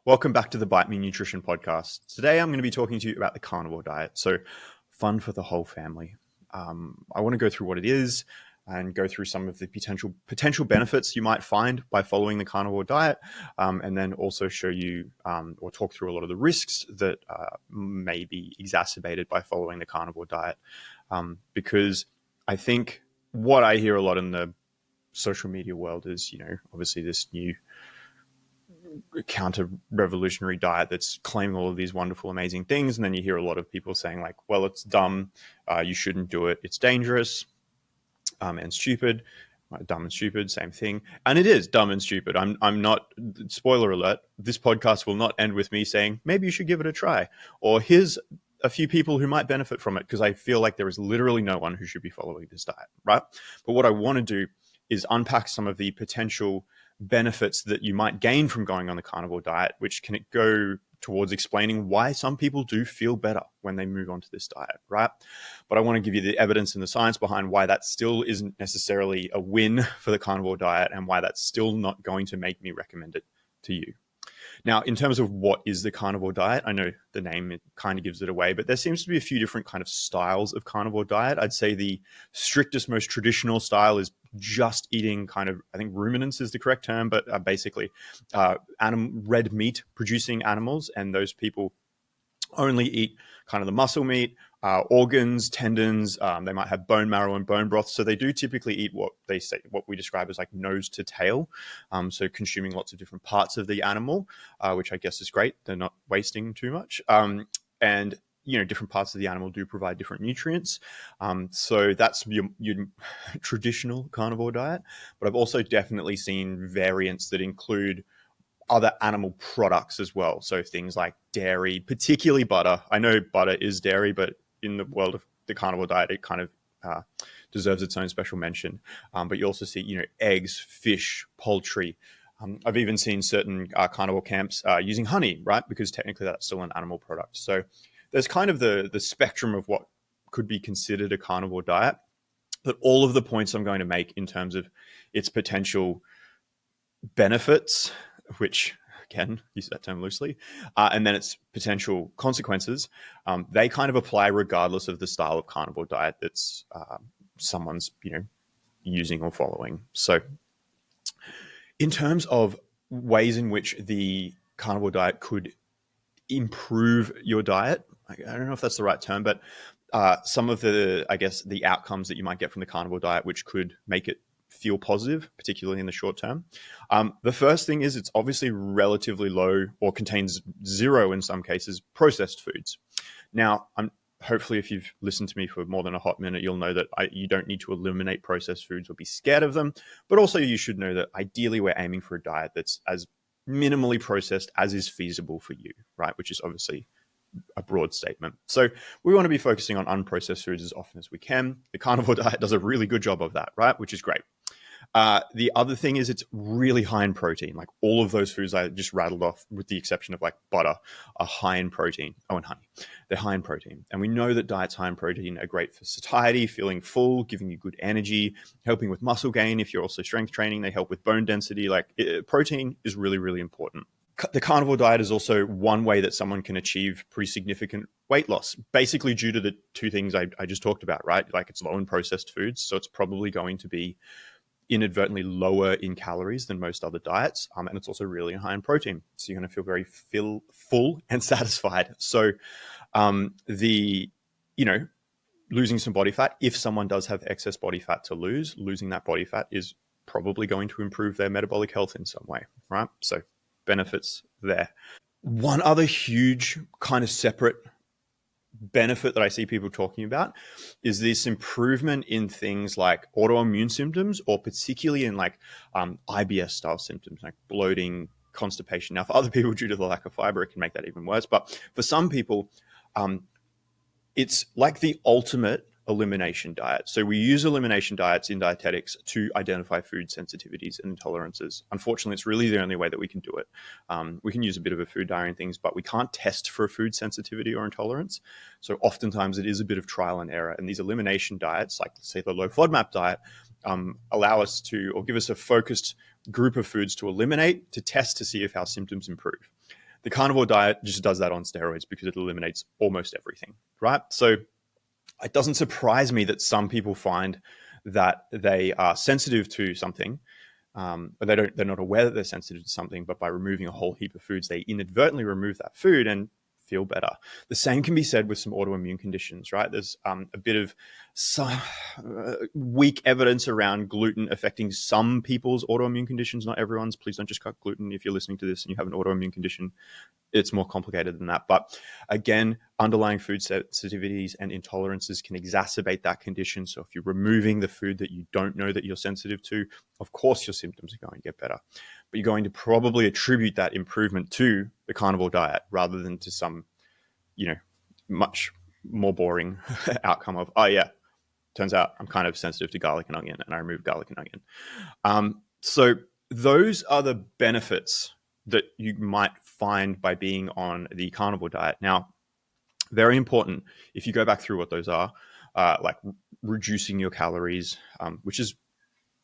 Welcome back to the Bite Me Nutrition podcast. Today I'm going to be talking to you about the carnivore diet. So, fun for the whole family. I want to go through what it is and go through some of the potential benefits you might find by following the carnivore diet, and then also show you or talk through a lot of the risks that may be exacerbated by following the carnivore diet. Because I think what I hear a lot in the social media world is, obviously this new counter-revolutionary diet that's claiming all of these wonderful, amazing things. And then you hear a lot of people saying like, well, it's dumb. You shouldn't do it. It's dangerous and stupid. Dumb and stupid, same thing. And it is dumb and stupid. I'm not, spoiler alert, this podcast will not end with me saying, maybe you should give it a try. Or here's a few people who might benefit from it, because I feel like there is literally no one who should be following this diet, right? But what I want to do is unpack some of the potential benefits that you might gain from going on the carnivore diet, which can go towards explaining why some people do feel better when they move on to this diet, right? But I want to give you the evidence and the science behind why that still isn't necessarily a win for the carnivore diet and why that's still not going to make me recommend it to you. Now, in terms of what is the carnivore diet, I know the name, it kind of gives it away, but there seems to be a few different kind of styles of carnivore diet. I'd say the strictest, most traditional style is just eating kind of, I think ruminants is the correct term, but basically red meat producing animals. And those people only eat kind of the muscle meat, organs, tendons. They might have bone marrow and bone broth. So they do typically eat what we describe as like nose to tail. So consuming lots of different parts of the animal, which I guess is great. They're not wasting too much. And different parts of the animal do provide different nutrients. So that's your traditional carnivore diet. But I've also definitely seen variants that include other animal products as well. So things like dairy, particularly butter. I know butter is dairy, but in the world of the carnivore diet, it kind of deserves its own special mention. But you also see, eggs, fish, poultry. I've even seen certain carnivore camps using honey, right? Because technically that's still an animal product. So there's kind of the spectrum of what could be considered a carnivore diet. But all of the points I'm going to make in terms of its potential benefits, which again, use that term loosely, and then its potential consequences, they kind of apply regardless of the style of carnivore diet that's someone's, using or following. So in terms of ways in which the carnivore diet could improve your diet, I don't know if that's the right term, but some of the outcomes that you might get from the carnivore diet, which could make it feel positive, particularly in the short term. The first thing is it's obviously relatively low or contains zero in some cases processed foods. Now, hopefully if you've listened to me for more than a hot minute, you'll know that you don't need to eliminate processed foods or be scared of them. But also you should know that ideally we're aiming for a diet that's as minimally processed as is feasible for you, right? Which is obviously a broad statement. So we want to be focusing on unprocessed foods as often as we can. The carnivore diet does a really good job of that, right? Which is great. The other thing is it's really high in protein. Like all of those foods I just rattled off, with the exception of like butter, are high in protein. Oh, and honey. They're high in protein. And we know that diets high in protein are great for satiety, feeling full, giving you good energy, helping with muscle gain. If you're also strength training, they help with bone density. Protein is really, really important. The carnivore diet is also one way that someone can achieve pretty significant weight loss, basically due to the two things I just talked about, right? Like it's low in processed foods, so it's probably going to be inadvertently lower in calories than most other diets. And it's also really high in protein. So you're going to feel very full and satisfied. So losing some body fat, if someone does have excess body fat to lose, losing that body fat is probably going to improve their metabolic health in some way, right? So benefits there. One other huge kind of separate benefit that I see people talking about is this improvement in things like autoimmune symptoms, or particularly in like IBS style symptoms like bloating, constipation. Now, for other people, due to the lack of fiber, it can make that even worse. But for some people, it's like the ultimate elimination diet. So we use elimination diets in dietetics to identify food sensitivities and intolerances. Unfortunately, it's really the only way that we can do it. We can use a bit of a food diary and things, but we can't test for a food sensitivity or intolerance. So oftentimes it is a bit of trial and error. And these elimination diets, like say the low FODMAP diet, allow us to, or give us a focused group of foods to eliminate, to test to see if our symptoms improve. The carnivore diet just does that on steroids because it eliminates almost everything, right? So it doesn't surprise me that some people find that they are sensitive to something, but they're not aware that they're sensitive to something, but by removing a whole heap of foods, they inadvertently remove that food and feel better. The same can be said with some autoimmune conditions, right? There's a bit of some weak evidence around gluten affecting some people's autoimmune conditions, not everyone's. Please don't just cut gluten if you're listening to this and you have an autoimmune condition. It's more complicated than that. But again, underlying food sensitivities and intolerances can exacerbate that condition. So if you're removing the food that you don't know that you're sensitive to, of course your symptoms are going to get better. But you're going to probably attribute that improvement to the carnivore diet rather than to some, much more boring outcome of, oh yeah, turns out I'm kind of sensitive to garlic and onion and I removed garlic and onion. So those are the benefits that you might find by being on the carnivore diet. Now, very important, if you go back through what those are, like reducing your calories, which is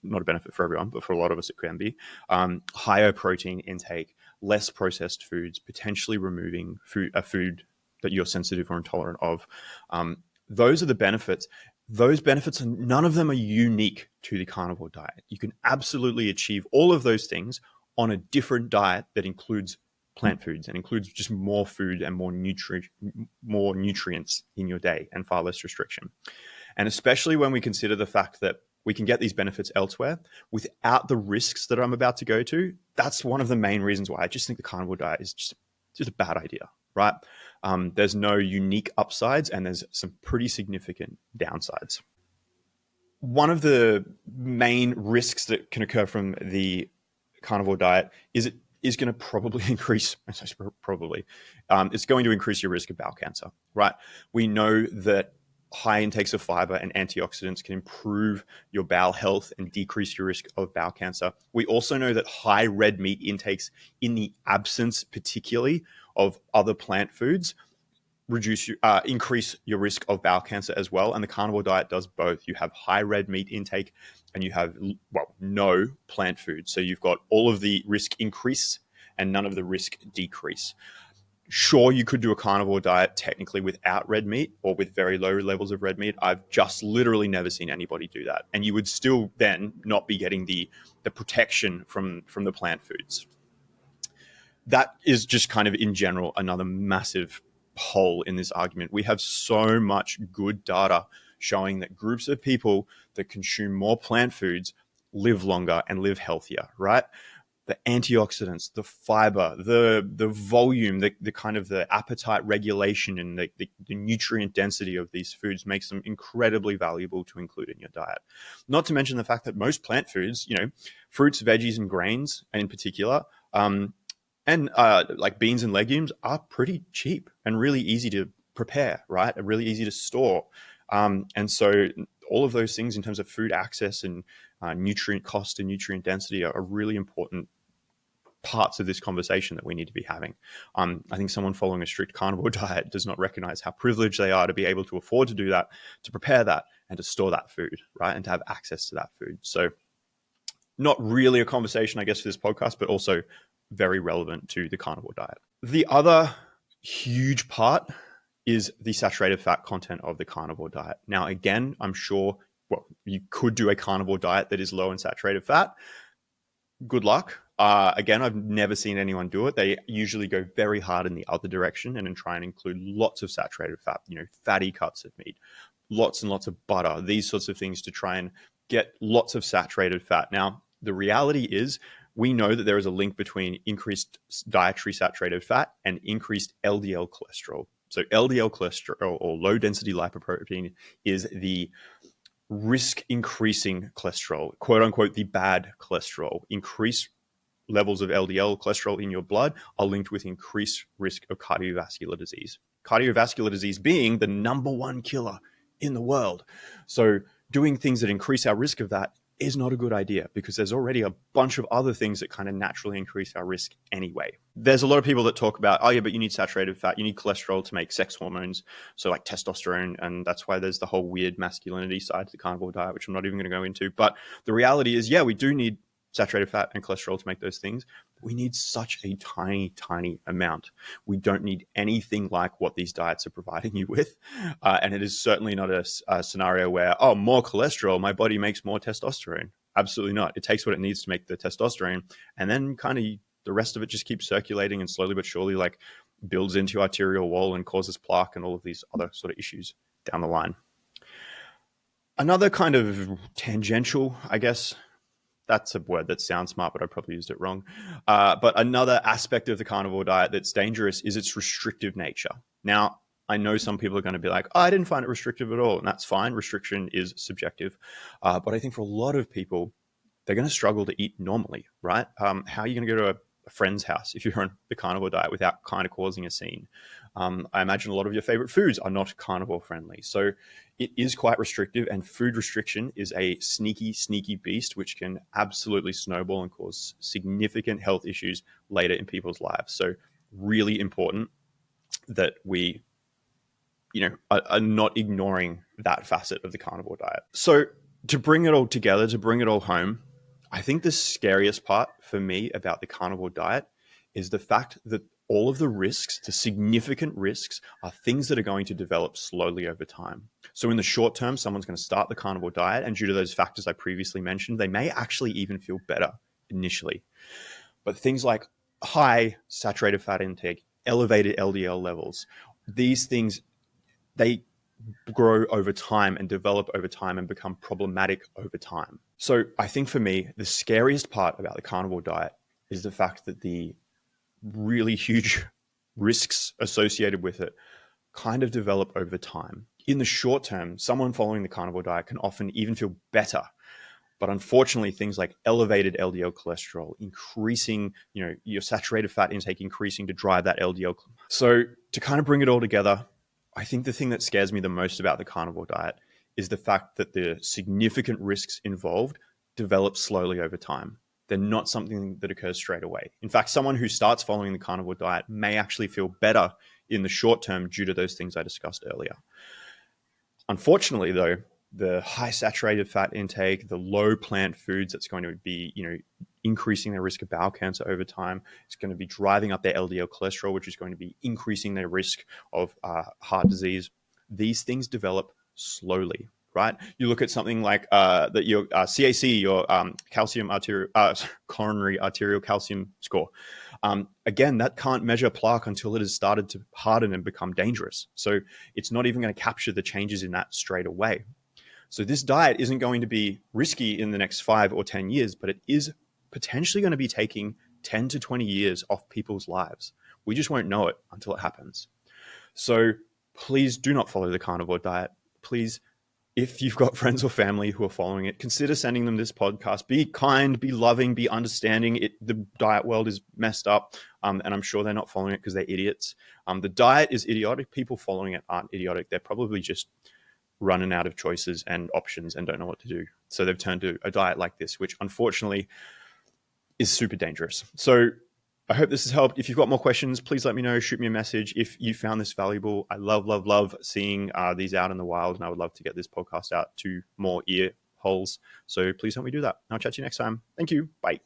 not a benefit for everyone, but for a lot of us it can be, higher protein intake, less processed foods, potentially removing a food that you're sensitive or intolerant of. Those are the benefits. Those benefits, none of them are unique to the carnivore diet. You can absolutely achieve all of those things on a different diet that includes plant foods and includes just more food and more nutrients in your day and far less restriction. And especially when we consider the fact that we can get these benefits elsewhere without the risks that I'm about to go to, that's one of the main reasons why I just think the carnivore diet is just a bad idea, right? There's no unique upsides and there's some pretty significant downsides. One of the main risks that can occur from the carnivore diet is it is going to probably increase, it's going to increase your risk of bowel cancer, right? We know that high intakes of fiber and antioxidants can improve your bowel health and decrease your risk of bowel cancer. We also know that high red meat intakes in the absence, particularly of other plant foods, increase your risk of bowel cancer as well. And the carnivore diet does both. You have high red meat intake and you have, no plant food. So you've got all of the risk increase and none of the risk decrease. Sure, you could do a carnivore diet technically without red meat or with very low levels of red meat. I've just literally never seen anybody do that. And you would still then not be getting the protection from the plant foods. That is just kind of in general another massive hole in this argument. We have so much good data showing that groups of people that consume more plant foods live longer and live healthier, right? The antioxidants, the fiber, the volume, the kind of the appetite regulation and the nutrient density of these foods makes them incredibly valuable to include in your diet. Not to mention the fact that most plant foods, fruits, veggies, and grains in particular, and like beans and legumes are pretty cheap and really easy to prepare, right? And really easy to store. And so all of those things in terms of food access and nutrient cost and nutrient density are really important parts of this conversation that we need to be having. I think someone following a strict carnivore diet does not recognize how privileged they are to be able to afford to do that, to prepare that, and to store that food, right? And to have access to that food. So not really a conversation, I guess, for this podcast, but also very relevant to the carnivore diet. The other huge part is the saturated fat content of the carnivore diet. Now, again, I'm sure, you could do a carnivore diet that is low in saturated fat. Good luck. Again, I've never seen anyone do it. They usually go very hard in the other direction and try and include lots of saturated fat, fatty cuts of meat, lots and lots of butter, these sorts of things to try and get lots of saturated fat. Now, the reality is we know that there is a link between increased dietary saturated fat and increased LDL cholesterol. So LDL cholesterol, or low density lipoprotein, is the risk increasing cholesterol, quote unquote, the bad cholesterol. Increased levels of LDL cholesterol in your blood are linked with increased risk of cardiovascular disease. Cardiovascular disease being the number one killer in the world. So doing things that increase our risk of that is not a good idea because there's already a bunch of other things that kind of naturally increase our risk anyway. There's a lot of people that talk about, oh yeah, but you need saturated fat, you need cholesterol to make sex hormones, so like testosterone, and that's why there's the whole weird masculinity side to the carnivore diet, which I'm not even going to go into. But the reality is, yeah, we do need saturated fat and cholesterol to make those things. We need such a tiny, tiny amount. We don't need anything like what these diets are providing you with. And it is certainly not a scenario where, oh, more cholesterol, my body makes more testosterone. Absolutely not. It takes what it needs to make the testosterone, and then kind of the rest of it just keeps circulating and slowly but surely like builds into your arterial wall and causes plaque and all of these other sort of issues down the line. Another kind of tangential, I guess, that's a word that sounds smart, but I probably used it wrong. But another aspect of the carnivore diet that's dangerous is its restrictive nature. Now, I know some people are going to be like, oh, I didn't find it restrictive at all. And that's fine. Restriction is subjective. But I think for a lot of people, they're going to struggle to eat normally, right? How are you going to go to a friend's house if you're on the carnivore diet without kind of causing a scene? I imagine a lot of your favorite foods are not carnivore friendly. So it is quite restrictive, and food restriction is a sneaky, sneaky beast, which can absolutely snowball and cause significant health issues later in people's lives. So really important that we, are not ignoring that facet of the carnivore diet. So to bring it all together, to bring it all home, I think the scariest part for me about the carnivore diet is the fact that all of the risks, the significant risks, are things that are going to develop slowly over time. So in the short term, someone's going to start the carnivore diet, and due to those factors I previously mentioned, they may actually even feel better initially. But things like high saturated fat intake, elevated LDL levels, these things, they grow over time and develop over time and become problematic over time. So I think for me, the scariest part about the carnivore diet is the fact that the really huge risks associated with it kind of develop over time. In the short term, someone following the carnivore diet can often even feel better. But unfortunately, things like elevated LDL cholesterol, increasing, your saturated fat intake increasing to drive that LDL. So to kind of bring it all together, I think the thing that scares me the most about the carnivore diet is the fact that the significant risks involved develop slowly over time. They're not something that occurs straight away. In fact, someone who starts following the carnivore diet may actually feel better in the short term due to those things I discussed earlier. Unfortunately, though, the high saturated fat intake, the low plant foods, that's going to be, increasing their risk of bowel cancer over time. It's going to be driving up their LDL cholesterol, which is going to be increasing their risk of heart disease. These things develop slowly, right? You look at something like your CAC, your coronary arterial calcium score. Again, that can't measure plaque until it has started to harden and become dangerous. So it's not even going to capture the changes in that straight away. So this diet isn't going to be risky in the next 5 or 10 years, but it is potentially going to be taking 10 to 20 years off people's lives. We just won't know it until it happens. So please do not follow the carnivore diet. Please, if you've got friends or family who are following it, consider sending them this podcast. Be kind, be loving, be understanding. The diet world is messed up, and I'm sure they're not following it because they're idiots. The diet is idiotic. People following it aren't idiotic. They're probably just running out of choices and options and don't know what to do. So they've turned to a diet like this, which unfortunately is super dangerous. So I hope this has helped. If you've got more questions, please let me know. Shoot me a message. If you found this valuable, I love seeing these out in the wild, and I would love to get this podcast out to more ear holes. So please help me do that. I'll chat to you next time. Thank you. Bye.